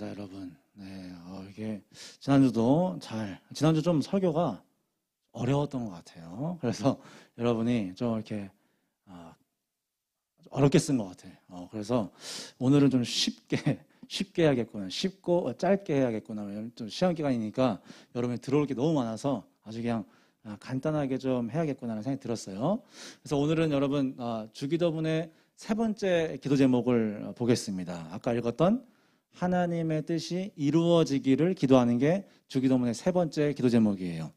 여러분. 네, 이게 지난주 좀 설교가 어려웠던 것 같아요. 그래서 여러분이 좀 이렇게 어렵게 쓴 것 같아요. 그래서 오늘은 좀 쉽게 해야겠구나. 쉽고 짧게 해야겠구나. 왜냐면 좀 시험 기간이니까 여러분이 들어올 게 너무 많아서 아주 그냥 간단하게 좀 해야겠구나라는 생각이 들었어요. 그래서 오늘은 여러분 주기도문의 세 번째 기도 제목을 보겠습니다. 아까 읽었던 하나님의 뜻이 이루어지기를 기도하는 게 주기도문의 세 번째 기도 제목이에요.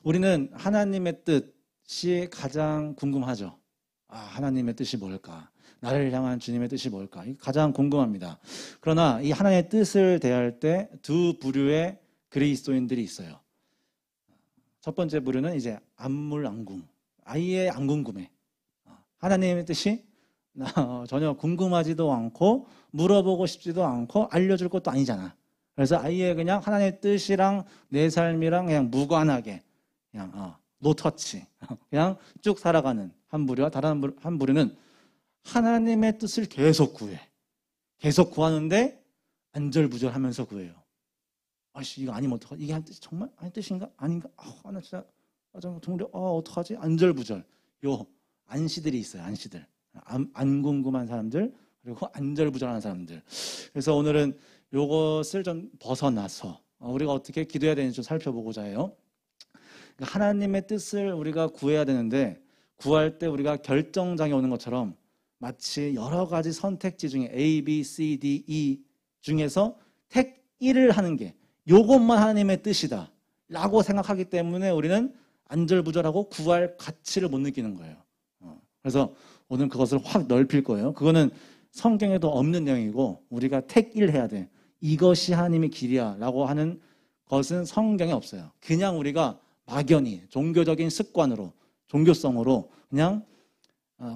우리는 하나님의 뜻이 가장 궁금하죠. 하나님의 뜻이 뭘까? 나를 향한 주님의 뜻이 뭘까? 이게 가장 궁금합니다. 그러나 이 하나님의 뜻을 대할 때 두 부류의 그리스도인들이 있어요. 첫 번째 부류는 이제 안물안궁, 아예 안 궁금해. 하나님의 뜻이 전혀 궁금하지도 않고 물어보고 싶지도 않고 알려줄 것도 아니잖아. 그래서 아예 그냥 하나님의 뜻이랑 내 삶이랑 그냥 무관하게 그냥 노터치 그냥 쭉 살아가는 한 부류와 다른 한 부류는 하나님의 뜻을 계속 구해. 계속 구하는데 안절부절하면서 구해요. 이거 아니면 어떡하지? 이게 한 뜻이 정말 하나님 뜻인가? 아닌가? 나 진짜 정말 어떡하지? 안절부절. 요 안시들이 있어요. 안시들. 안 궁금한 사람들 그리고 안절부절하는 사람들. 그래서 오늘은 요것을 좀 벗어나서 우리가 어떻게 기도해야 되는지 좀 살펴보고자 해요. 하나님의 뜻을 우리가 구해야 되는데 구할 때 우리가 결정장애 오는 것처럼 마치 여러 가지 선택지 중에 A, B, C, D, E 중에서 택 1을 하는 게 요것만 하나님의 뜻이다 라고 생각하기 때문에 우리는 안절부절하고 구할 가치를 못 느끼는 거예요. 그래서 오늘 그것을 확 넓힐 거예요. 그거는 성경에도 없는 내용이고 우리가 택 1 해야 돼. 이것이 하나님의 길이야 라고 하는 것은 성경에 없어요. 그냥 우리가 막연히 종교적인 습관으로 종교성으로 그냥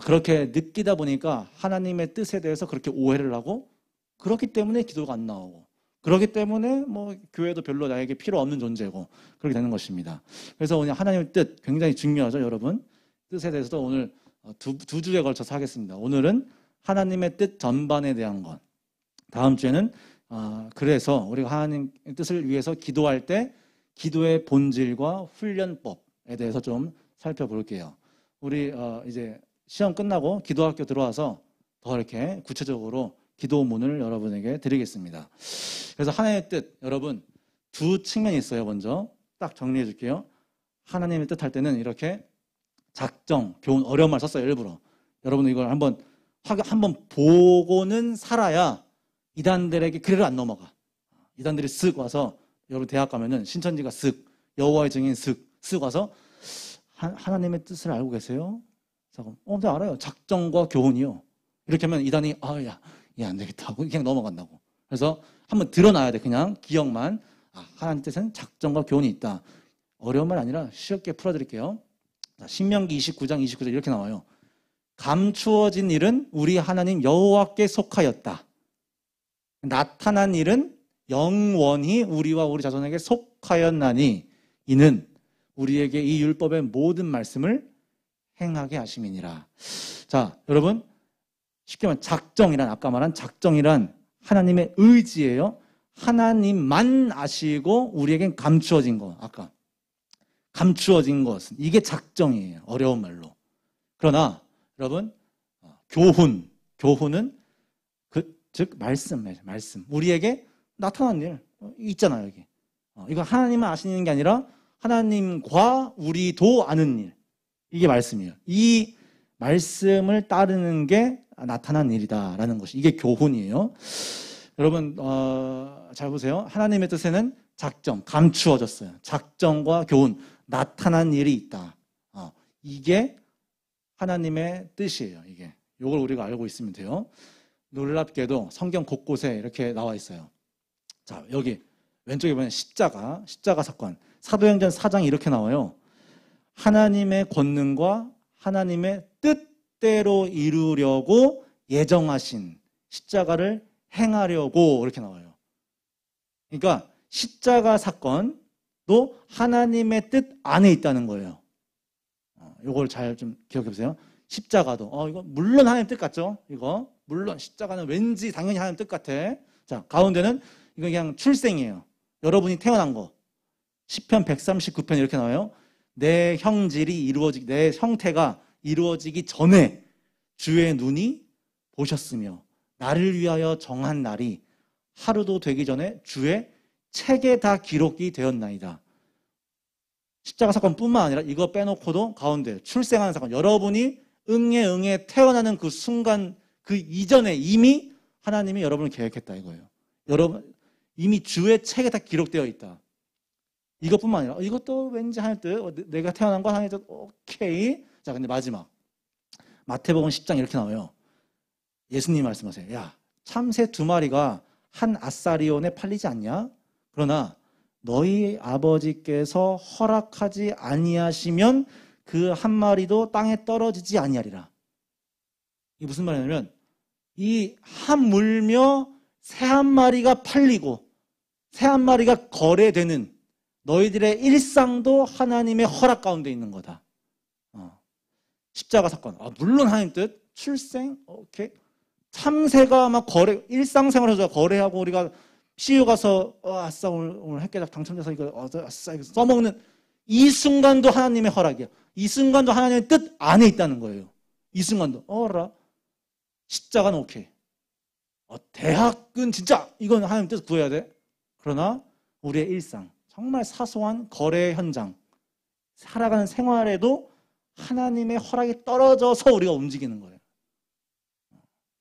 그렇게 느끼다 보니까 하나님의 뜻에 대해서 그렇게 오해를 하고 그렇기 때문에 기도가 안 나오고 그렇기 때문에 뭐 교회도 별로 나에게 필요 없는 존재고 그렇게 되는 것입니다. 그래서 오늘 하나님의 뜻 굉장히 중요하죠, 여러분. 뜻에 대해서도 오늘 두 주에 걸쳐서 하겠습니다. 오늘은 하나님의 뜻 전반에 대한 것. 다음 주에는 그래서 우리가 하나님의 뜻을 위해서 기도할 때 기도의 본질과 훈련법에 대해서 좀 살펴볼게요. 우리 이제 시험 끝나고 기도학교 들어와서 더 이렇게 구체적으로 기도문을 여러분에게 드리겠습니다. 그래서 하나님의 뜻, 여러분 두 측면이 있어요. 먼저 딱 정리해 줄게요. 하나님의 뜻 할 때는 이렇게 작정, 교훈, 어려운 말 썼어요. 일부러. 여러분 이걸 한번 보고는 살아야 이단들에게 그래도 안 넘어가. 이단들이 쓱 와서 여러분 대학 가면은 신천지가 쓱, 여호와의 증인 쓱 와서 하나님의 뜻을 알고 계세요? 네, 알아요. 작정과 교훈이요. 이렇게 하면 이단이 얘 안 되겠다 하고 그냥 넘어간다고. 그래서 한번 드러나야 돼. 그냥 기억만. 하나님 뜻에는 작정과 교훈이 있다. 어려운 말 아니라 쉽게 풀어드릴게요. 신명기 29장 29절 이렇게 나와요. 감추어진 일은 우리 하나님 여호와께 속하였다. 나타난 일은 영원히 우리와 우리 자손에게 속하였나니 이는 우리에게 이 율법의 모든 말씀을 행하게 하심이니라. 자, 여러분 쉽게 말하면 작정이란 아까 말한 작정이란 하나님의 의지예요. 하나님만 아시고 우리에겐 감추어진 것. 아까 감추어진 것은 이게 작정이에요. 어려운 말로. 그러나 여러분 교훈은 즉 말씀. 우리에게 나타난 일 있잖아요. 여기. 이거 하나님만 아시는 게 아니라 하나님과 우리도 아는 일. 이게 말씀이에요. 이 말씀을 따르는 게 나타난 일이다라는 것이 이게 교훈이에요. 여러분 잘 보세요. 하나님의 뜻에는 작정, 감추어졌어요. 작정과 교훈, 나타난 일이 있다. 이게 하나님의 뜻이에요. 이걸 우리가 알고 있으면 돼요. 놀랍게도 성경 곳곳에 이렇게 나와 있어요. 자, 여기 왼쪽에 보면 십자가 사건. 사도행전 4장이 이렇게 나와요. 하나님의 권능과 하나님의 뜻대로 이루려고 예정하신 십자가를 행하려고 이렇게 나와요. 그러니까 십자가 사건도 하나님의 뜻 안에 있다는 거예요. 이걸 잘 좀 기억해 보세요. 십자가도 이거 물론 하나님 뜻 같죠? 이거 물론 십자가는 왠지 당연히 하나님 뜻 같아. 자, 가운데는 이거 그냥 출생이에요. 여러분이 태어난 거. 시편 139편 이렇게 나와요. 내 형질이 내 형태가 이루어지기 전에 주의 눈이 보셨으며 나를 위하여 정한 날이 하루도 되기 전에 주의 책에 다 기록이 되었나이다. 십자가 사건뿐만 아니라 이거 빼놓고도 가운데 출생하는 사건, 여러분이 응애 태어나는 그 순간 그 이전에 이미 하나님이 여러분을 계획했다 이거예요. 여러분 이미 주의 책에 다 기록되어 있다. 이것뿐만 아니라 이것도 왠지 하나님 뜻, 내가 태어난 거 하나님 뜻, 오케이. 자, 근데 마지막 마태복음 10장 이렇게 나와요. 예수님이 말씀하세요. 야, 참새 2마리가 한 아사리온에 팔리지 않냐? 그러나 너희 아버지께서 허락하지 아니하시면 그 한 마리도 땅에 떨어지지 아니하리라. 이게 무슨 말이냐면 이 한 물며 새 한 마리가 팔리고 새 한 마리가 거래되는 너희들의 일상도 하나님의 허락 가운데 있는 거다. 십자가 사건. 물론 하나님 뜻, 출생, 오케이. 참새가 막 일상생활에서 거래하고 우리가 CU 가서 아싸 오늘 햇게작 당첨돼서 이거 아싸 이거 써먹는 이 순간도 하나님의 허락이야. 이 순간도 하나님의 뜻 안에 있다는 거예요. 이 순간도 어라 십자가는 오케이. 대학은 진짜 이건 하나님 뜻 구해야 돼. 그러나 우리의 일상 정말 사소한 거래 현장 살아가는 생활에도 하나님의 허락이 떨어져서 우리가 움직이는 거예요.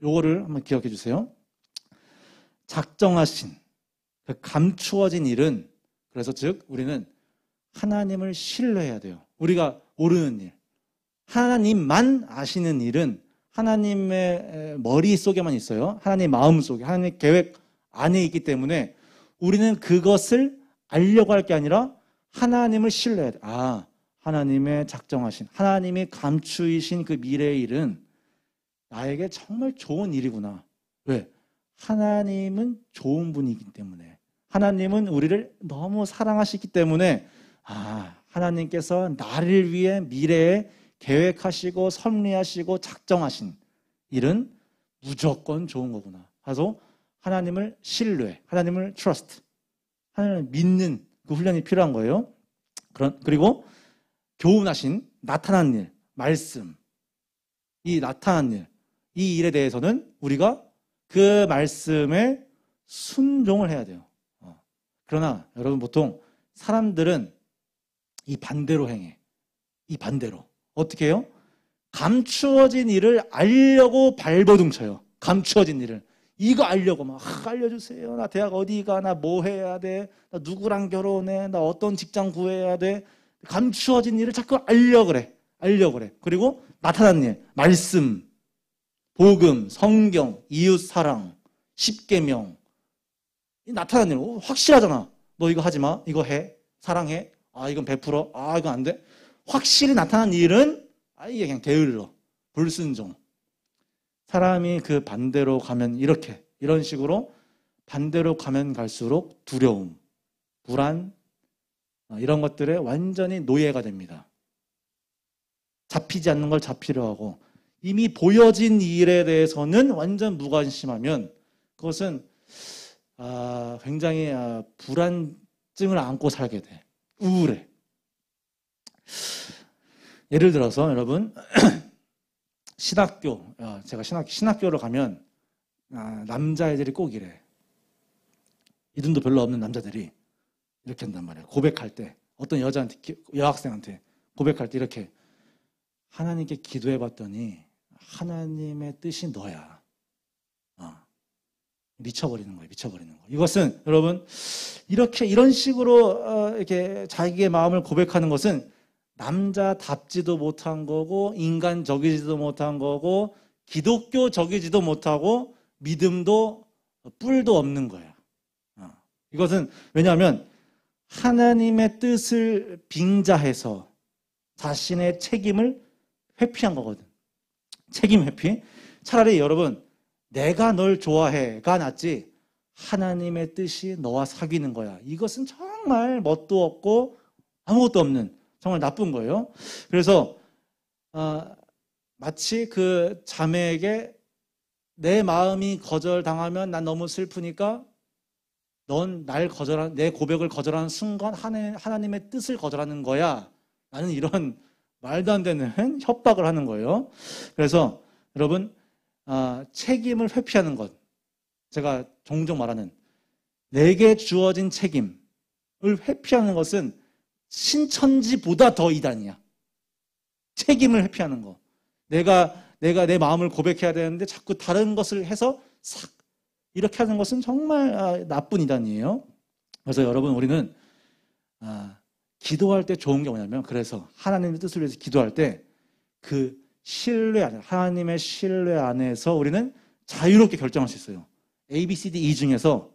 요거를 한번 기억해 주세요. 작정하신 그 감추어진 일은 그래서 즉 우리는 하나님을 신뢰해야 돼요. 우리가 모르는 일, 하나님만 아시는 일은 하나님의 머릿속에만 있어요. 하나님 마음속에, 하나님의 계획 안에 있기 때문에 우리는 그것을 알려고 할 게 아니라 하나님을 신뢰해야 돼. 하나님의 작정하신, 하나님이 감추이신 그 미래의 일은 나에게 정말 좋은 일이구나. 왜? 하나님은 좋은 분이기 때문에, 하나님은 우리를 너무 사랑하시기 때문에 하나님께서 나를 위해 미래에 계획하시고 섭리하시고 작정하신 일은 무조건 좋은 거구나. 그래서 하나님을 신뢰, 하나님을 trust, 하나님을 믿는 그 훈련이 필요한 거예요. 그리고 교훈하신 나타난 일, 말씀, 이 나타난 일, 이 일에 대해서는 우리가 그 말씀에 순종을 해야 돼요. 그러나 여러분 보통 사람들은 이 반대로 행해. 이 반대로. 어떻게 해요? 감추어진 일을 알려고 발버둥쳐요. 감추어진 일을. 이거 알려고 막 알려주세요. 나 대학 어디 가? 나 뭐 해야 돼? 나 누구랑 결혼해? 나 어떤 직장 구해야 돼? 감추어진 일을 자꾸 알려고 그래. 그리고 나타난 일, 말씀, 복음, 성경, 이웃사랑, 십계명. 이 나타난 일 확실하잖아. 너 이거 하지 마. 이거 해. 사랑해. 이건 베풀어. 이건 안 돼. 확실히 나타난 일은 이게 그냥 게을러. 불순종. 사람이 그 반대로 가면 이런 식으로 반대로 가면 갈수록 두려움, 불안, 이런 것들에 완전히 노예가 됩니다. 잡히지 않는 걸 잡히려 하고 이미 보여진 일에 대해서는 완전 무관심하면 그것은 굉장히 불안증을 안고 살게 돼. 우울해. 예를 들어서 여러분 신학교, 제가 신학교를 가면 남자애들이 꼭 이래. 이름도 별로 없는 남자들이 이렇게 한단 말이에요. 고백할 때 어떤 여학생한테 고백할 때 이렇게 하나님께 기도해봤더니 하나님의 뜻이 너야. 미쳐버리는 거예요. 이것은 여러분 이런 식으로 이렇게 자기의 마음을 고백하는 것은 남자답지도 못한 거고 인간적이지도 못한 거고 기독교적이지도 못하고 믿음도 뿔도 없는 거야. 이것은 왜냐하면 하나님의 뜻을 빙자해서 자신의 책임을 회피한 거거든. 책임 회피. 차라리 여러분 내가 널 좋아해가 낫지 하나님의 뜻이 너와 사귀는 거야. 이것은 정말 멋도 없고 아무것도 없는 정말 나쁜 거예요. 그래서 마치 그 자매에게 내 마음이 거절당하면 난 너무 슬프니까 넌 날 거절한, 내 고백을 거절하는 순간 하나님의 뜻을 거절하는 거야. 라는 이런 말도 안 되는 협박을 하는 거예요. 그래서 여러분, 책임을 회피하는 것. 제가 종종 말하는 내게 주어진 책임을 회피하는 것은 신천지보다 더 이단이야. 책임을 회피하는 거. 내가 내 마음을 고백해야 되는데 자꾸 다른 것을 해서 싹 이렇게 하는 것은 정말 나쁜 이단이에요. 그래서 여러분, 우리는 기도할 때 좋은 게 뭐냐면, 그래서 하나님의 뜻을 위해서 기도할 때 그 신뢰 안에, 하나님의 신뢰 안에서 우리는 자유롭게 결정할 수 있어요. A, B, C, D, E 중에서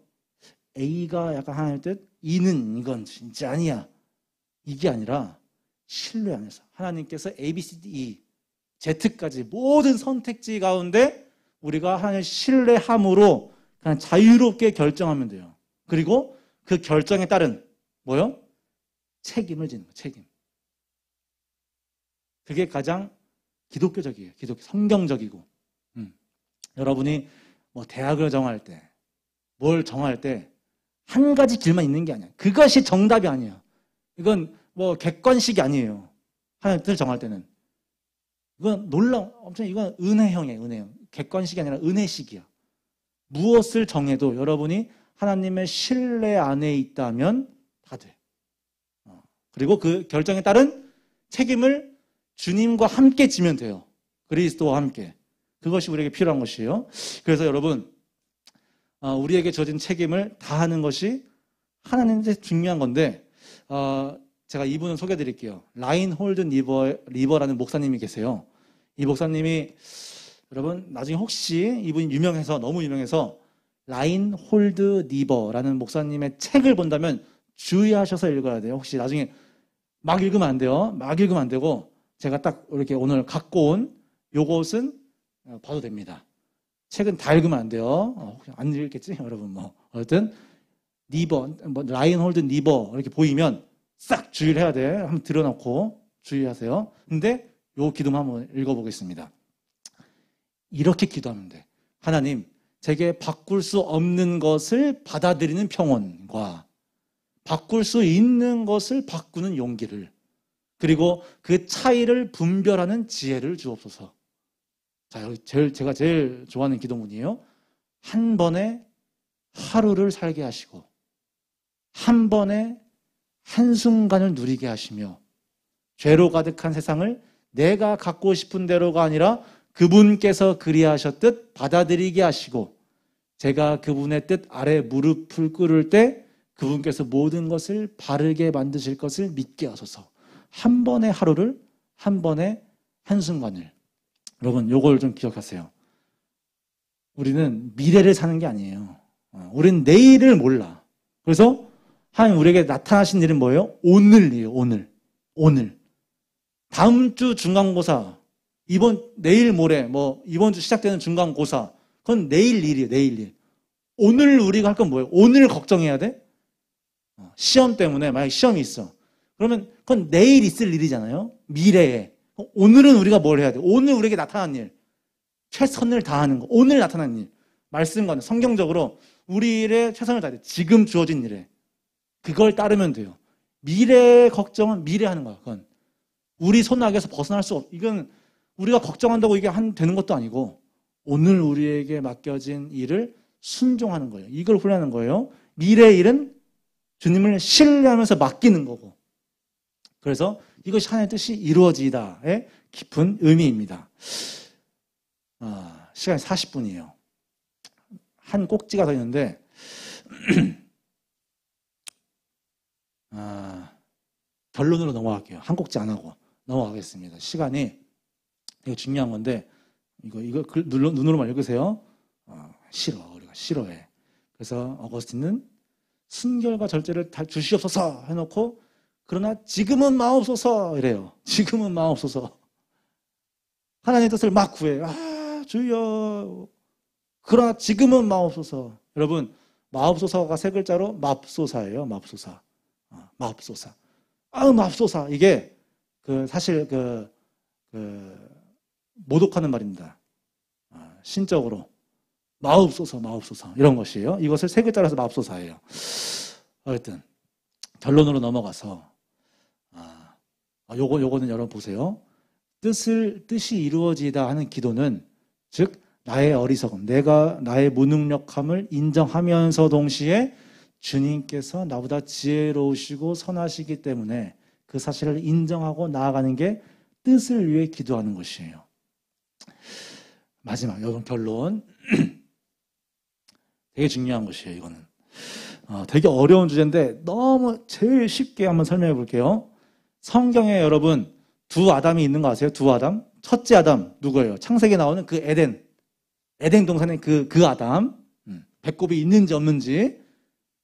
A가 약간 하나님의 뜻, E는 이건 진짜 아니야. 이게 아니라 신뢰 안에서 하나님께서 A, B, C, D, E, Z까지 모든 선택지 가운데 우리가 하나님을 신뢰함으로 그냥 자유롭게 결정하면 돼요. 그리고 그 결정에 따른 뭐요? 책임을 지는 거, 책임. 그게 가장 기독교적이에요. 성경적이고. 여러분이 뭐 대학을 정할 때, 뭘 정할 때 한 가지 길만 있는 게 아니야. 그것이 정답이 아니야. 이건 뭐 객관식이 아니에요. 하나님 뜻을 정할 때는. 이건 엄청 이건 은혜형이에요. 은혜형. 객관식이 아니라 은혜식이야. 무엇을 정해도 여러분이 하나님의 신뢰 안에 있다면 다 돼. 그리고 그 결정에 따른 책임을 주님과 함께 지면 돼요. 그리스도와 함께. 그것이 우리에게 필요한 것이에요. 그래서 여러분, 우리에게 져진 책임을 다하는 것이 하나님한테 중요한 건데, 제가 이분을 소개해 드릴게요. 라인홀드 리버라는 목사님이 계세요. 이 목사님이, 여러분, 나중에 혹시 이분이 너무 유명해서 라인홀드 리버라는 목사님의 책을 본다면 주의하셔서 읽어야 돼요. 혹시 나중에 막 읽으면 안 돼요. 막 읽으면 안 되고, 제가 딱 이렇게 오늘 갖고 온 요것은 봐도 됩니다. 책은 다 읽으면 안 돼요. 안 읽겠지? 여러분, 어쨌든, 라인홀드 리버, 이렇게 보이면 싹 주의를 해야 돼. 한번 들여놓고 주의하세요. 근데 요 기도만 한번 읽어보겠습니다. 이렇게 기도하면 돼. 하나님, 제게 바꿀 수 없는 것을 받아들이는 평온과 바꿀 수 있는 것을 바꾸는 용기를, 그리고 그 차이를 분별하는 지혜를 주옵소서. 자, 제가 제일 좋아하는 기도문이에요. 한 번에 하루를 살게 하시고, 한 번에 한순간을 누리게 하시며, 죄로 가득한 세상을 내가 갖고 싶은 대로가 아니라 그분께서 그리하셨듯 받아들이게 하시고, 제가 그분의 뜻 아래 무릎을 꿇을 때 그분께서 모든 것을 바르게 만드실 것을 믿게 하소서. 한 번의 하루를, 한 번의 한순간을. 여러분, 요걸 좀 기억하세요. 우리는 미래를 사는 게 아니에요. 우리는 내일을 몰라. 그래서 하나님 우리에게 나타나신 일은 뭐예요? 오늘이에요. 오늘. 다음 주 중간고사, 내일 모레, 이번 주 시작되는 중간고사, 그건 내일 일이에요. 내일 일. 오늘 우리가 할 건 뭐예요? 오늘 걱정해야 돼? 시험 때문에 만약에 시험이 있어. 그러면 그건 내일 있을 일이잖아요. 미래에. 오늘은 우리가 뭘 해야 돼? 오늘 우리에게 나타난 일. 최선을 다하는 거. 오늘 나타난 일. 말씀과는 성경적으로 우리 일에 최선을 다해야 돼. 지금 주어진 일에. 그걸 따르면 돼요. 미래 걱정은 미래 하는 거야. 그건. 우리 손아귀에서 벗어날 수 이건 우리가 걱정한다고 이게 되는 것도 아니고, 오늘 우리에게 맡겨진 일을 순종하는 거예요. 이걸 훈련하는 거예요. 미래의 일은 주님을 신뢰하면서 맡기는 거고. 그래서 이것이 하나님의 뜻이 이루어지다의 깊은 의미입니다. 시간이 40분이에요. 한 꼭지가 더 있는데, 결론으로 넘어갈게요. 한 꼭지 안 하고 넘어가겠습니다. 시간이 이거 중요한 건데, 이거 눈으로만 읽으세요. 우리가 싫어해. 그래서 어거스틴은 순결과 절제를 다 주시옵소서 해놓고, 그러나 지금은 마옵소서 이래요. 지금은 마옵소서. 하나님의 뜻을 막 구해요. 주여. 그러나 지금은 마옵소서. 여러분, 마옵소서가 세 글자로 맙소사예요. 맙소사. 맙소사. 맙소사. 이게 사실 모독하는 말입니다. 신적으로. 마옵소서, 마옵소서. 이런 것이에요. 이것을 세 글자라서 마옵소서예요. 어쨌든 결론으로 넘어가서 요거는 여러분 보세요. 뜻이 이루어지다 하는 기도는 즉 나의 어리석음, 내가 나의 무능력함을 인정하면서 동시에 주님께서 나보다 지혜로우시고 선하시기 때문에 그 사실을 인정하고 나아가는 게 뜻을 위해 기도하는 것이에요. 마지막 여러분 결론. 되게 중요한 것이에요. 이거는 되게 어려운 주제인데 너무 제일 쉽게 한번 설명해 볼게요. 성경에 여러분 두 아담이 있는 거 아세요? 두 아담. 첫째 아담 누구예요? 창세기에 나오는 그 에덴 동산의 그 아담. 배꼽이 있는지 없는지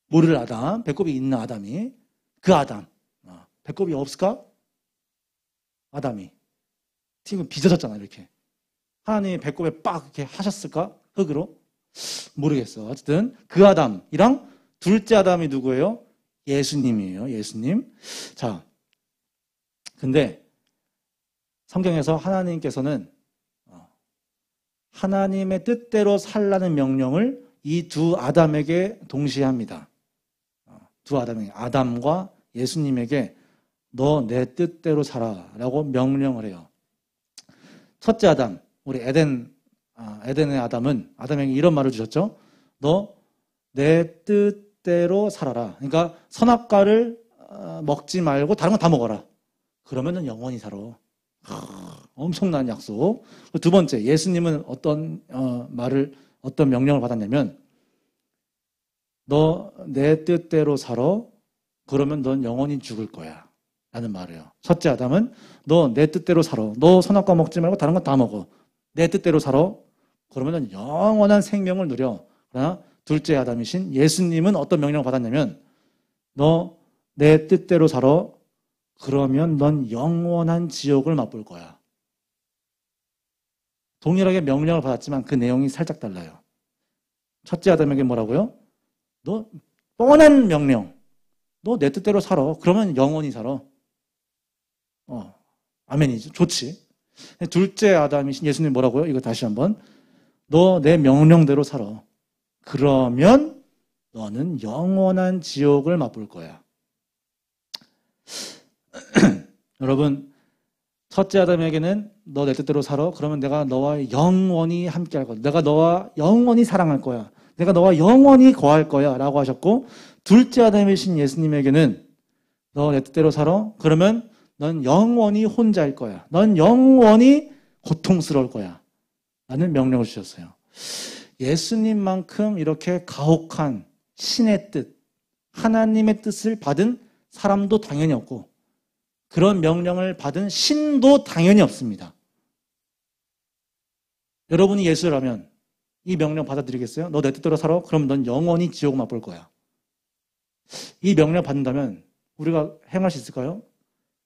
모를 아담. 배꼽이 있는 아담이 그 아담. 배꼽이 없을까? 아담이 지금 빚어졌잖아. 이렇게 하나님이 배꼽에 빡 이렇게 하셨을까? 흙으로? 모르겠어. 어쨌든 그 아담이랑 둘째 아담이 누구예요? 예수님이에요. 예수님. 자, 근데 성경에서 하나님께서는 하나님의 뜻대로 살라는 명령을 이 두 아담에게 동시에 합니다. 두 아담에게, 아담과 예수님에게 너 내 뜻대로 살아라고 명령을 해요. 첫째 아담, 우리 에덴의 아담에게 이런 말을 주셨죠. 너 내 뜻대로 살아라. 그러니까 선악과를 먹지 말고 다른 건 다 먹어라. 그러면은 영원히 살아. 엄청난 약속. 두 번째, 예수님은 어떤 명령을 받았냐면 너 내 뜻대로 살아. 그러면 넌 영원히 죽을 거야. 라는 말이에요. 첫째 아담은 너 내 뜻대로 살아. 너 선악과 먹지 말고 다른 건 다 먹어. 내 뜻대로 살아. 그러면 영원한 생명을 누려. 그러나 둘째 아담이신 예수님은 어떤 명령을 받았냐면 너 내 뜻대로 살아. 그러면 넌 영원한 지옥을 맛볼 거야. 동일하게 명령을 받았지만 그 내용이 살짝 달라요. 첫째 아담에게 뭐라고요? 너 뻔한 명령. 너 내 뜻대로 살아. 그러면 영원히 살아. 아멘이죠. 좋지. 둘째 아담이신 예수님 뭐라고요? 이거 다시 한번. 너 내 명령대로 살아. 그러면 너는 영원한 지옥을 맛볼 거야. 여러분, 첫째 아담에게는 너 내 뜻대로 살아. 그러면 내가 너와 영원히 함께 할 거야. 내가 너와 영원히 사랑할 거야. 내가 너와 영원히 거할 거야. 라고 하셨고, 둘째 아담이신 예수님에게는 너 내 뜻대로 살아. 그러면 넌 영원히 혼자일 거야. 넌 영원히 고통스러울 거야. 라는 명령을 주셨어요. 예수님만큼 이렇게 가혹한 신의 뜻, 하나님의 뜻을 받은 사람도 당연히 없고 그런 명령을 받은 신도 당연히 없습니다. 여러분이 예수라면 이 명령 받아들이겠어요? 너 내 뜻대로 살아? 그럼 넌 영원히 지옥 맛볼 거야. 이 명령 받는다면 우리가 행할 수 있을까요?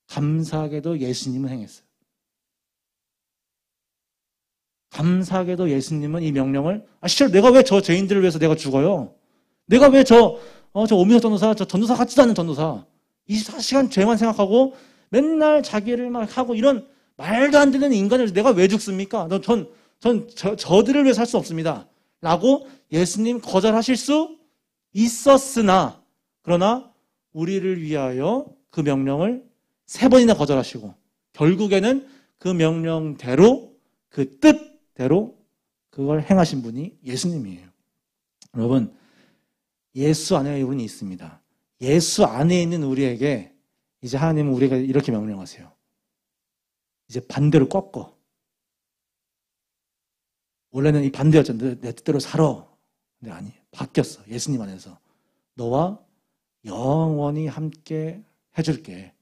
감사하게도 예수님은 행했어요. 감사하게도 예수님은 이 명령을 실제로 내가 왜 저 죄인들을 위해서 내가 죽어요? 내가 왜 저 오미석 전도사, 저 전도사 같지도 않은 전도사 24시간 죄만 생각하고 맨날 자기를 막 하고 이런 말도 안 되는 인간을 내가 왜 죽습니까? 저들을 위해 살 수 없습니다. 라고 예수님 거절하실 수 있었으나 그러나 우리를 위하여 그 명령을 3번이나 거절하시고 결국에는 그 명령대로 그 뜻대로 그걸 행하신 분이 예수님이에요. 여러분, 예수 안에 우리는 있습니다. 예수 안에 있는 우리에게 이제 하나님은 우리가 이렇게 명령하세요. 이제 반대로 꺾어. 원래는 이 반대였잖아요. 내 뜻대로 살아. 근데 아니, 바뀌었어. 예수님 안에서. 너와 영원히 함께 해줄게.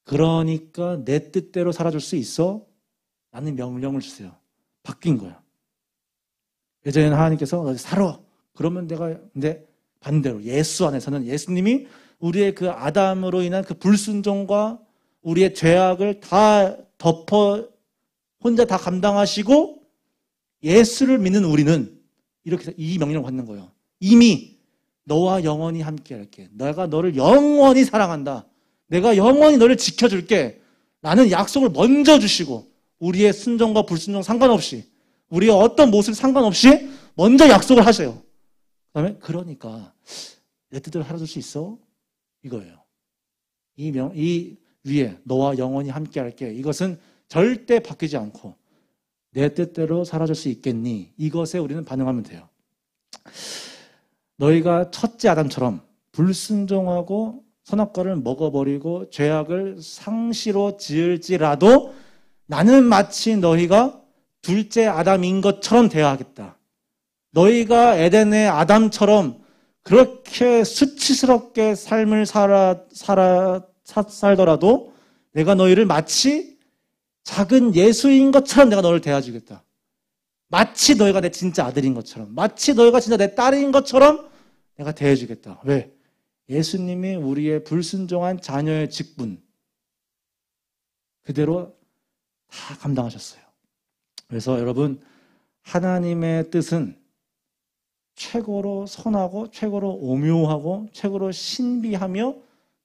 그러니까 내 뜻대로 살아줄 수 있어? 라는 명령을 주세요. 바뀐 거야. 예전에는 하나님께서 너 살아. 그러면 근데 반대로 예수 안에서는 예수님이 우리의 그 아담으로 인한 그 불순종과 우리의 죄악을 다 혼자 다 감당하시고 예수를 믿는 우리는 이렇게 이 명령을 받는 거예요. 이미 너와 영원히 함께 할게. 내가 너를 영원히 사랑한다. 내가 영원히 너를 지켜줄게. 라는 약속을 먼저 주시고 우리의 순종과 불순종 상관없이 우리의 어떤 모습 상관없이 먼저 약속을 하셔요. 그다음에 그러니까 내 뜻대로 살아줄 수 있어? 이거예요. 이 위에 너와 영원히 함께 할게. 이것은 절대 바뀌지 않고 내 뜻대로 살아줄 수 있겠니? 이것에 우리는 반응하면 돼요. 너희가 첫째 아담처럼 불순종하고 선악과를 먹어버리고 죄악을 상시로 지을지라도 나는 마치 너희가 둘째 아담인 것처럼 대하겠다. 너희가 에덴의 아담처럼 그렇게 수치스럽게 삶을 살더라도 내가 너희를 마치 작은 예수인 것처럼 내가 너를 대해주겠다. 마치 너희가 내 진짜 아들인 것처럼, 마치 너희가 진짜 내 딸인 것처럼 내가 대해주겠다. 왜? 예수님이 우리의 불순종한 자녀의 직분 그대로 다 감당하셨어요. 그래서 여러분, 하나님의 뜻은 최고로 선하고 최고로 오묘하고 최고로 신비하며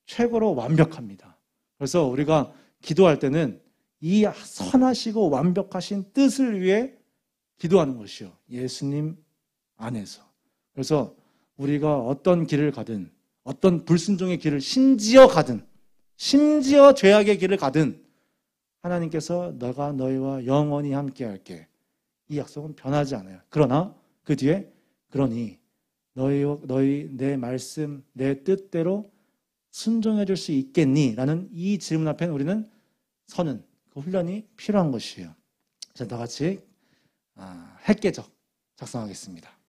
최고로 완벽합니다. 그래서 우리가 기도할 때는 이 선하시고 완벽하신 뜻을 위해 기도하는 것이요. 예수님 안에서. 그래서 우리가 어떤 길을 가든 어떤 불순종의 길을 심지어 가든 심지어 죄악의 길을 가든 하나님께서 너가 너희와 영원히 함께 할게. 이 약속은 변하지 않아요. 그러나 그 뒤에 그러니 너희 내 말씀 내 뜻대로 순종해 줄 수 있겠니? 라는 이 질문 앞에는 우리는 서는 그 훈련이 필요한 것이에요. 자, 다 같이 핵개적 작성하겠습니다.